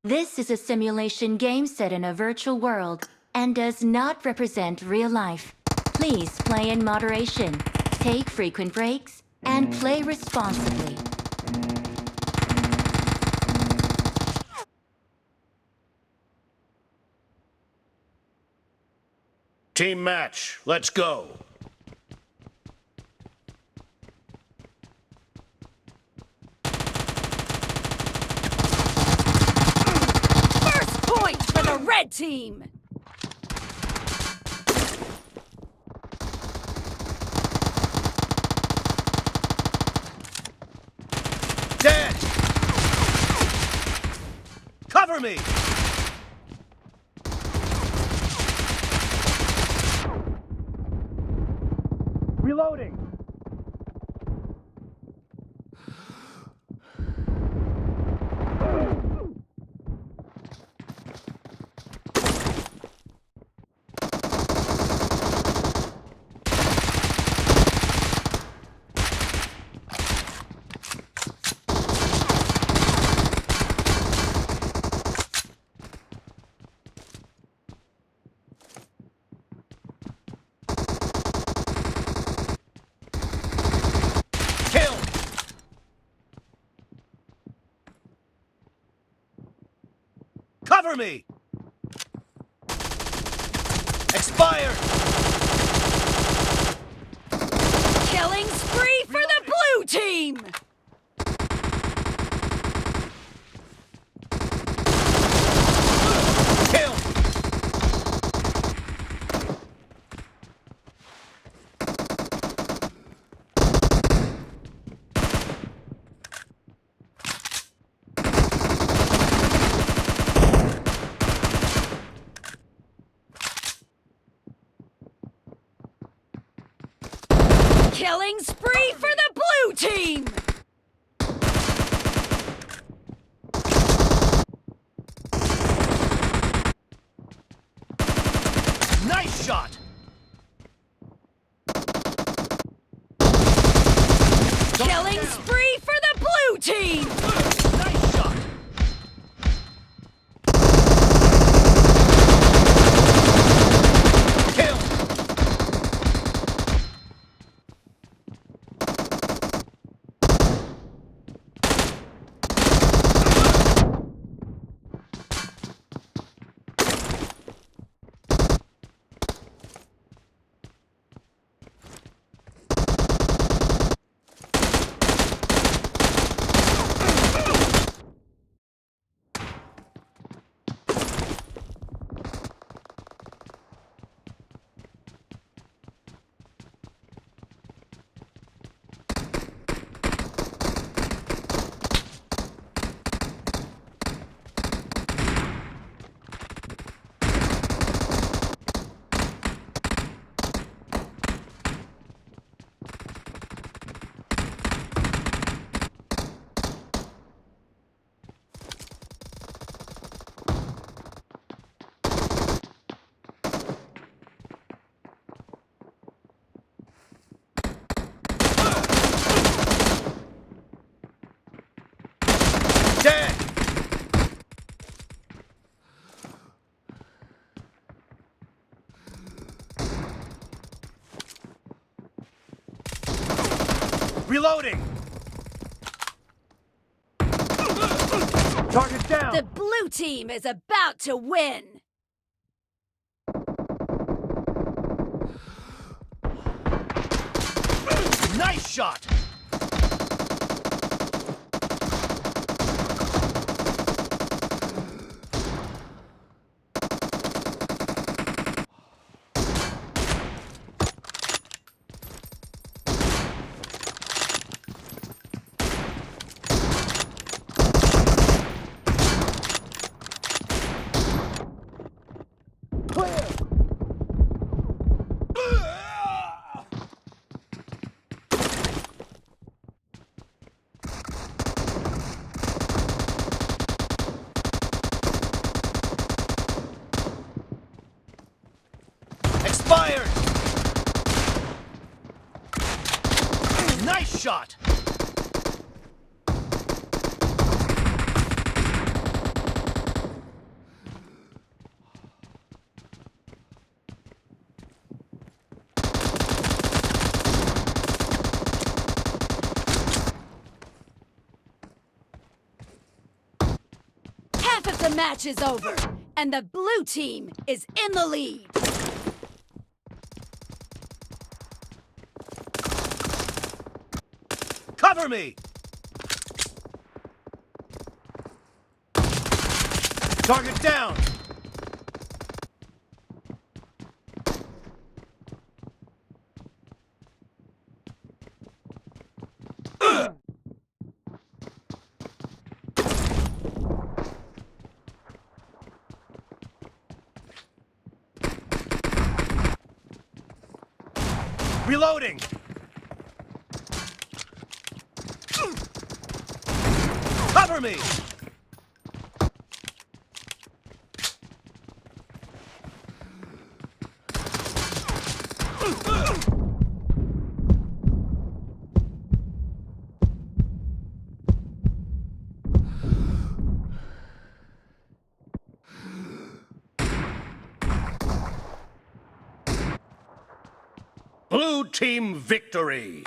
This is a simulation game set in a virtual world and does not represent real life. Please play in moderation, take frequent breaks, and play responsibly. Team match, let's go. First point for the red team! Dead! Cover me! Reloading! Kill! Cover me! Expired! Killing spree for the blue team! Kill! Killing spree for the blue team! Nice shot! Killing spree for the blue team! Nice shot! Kill! Dead! Reloading! Target down! The blue team is about to win! Nice shot! Clear! Expired! Nice shot! But the match is over, and the blue team is in the lead. Cover me! Target down! Reloading! Cover me! Blue team victory!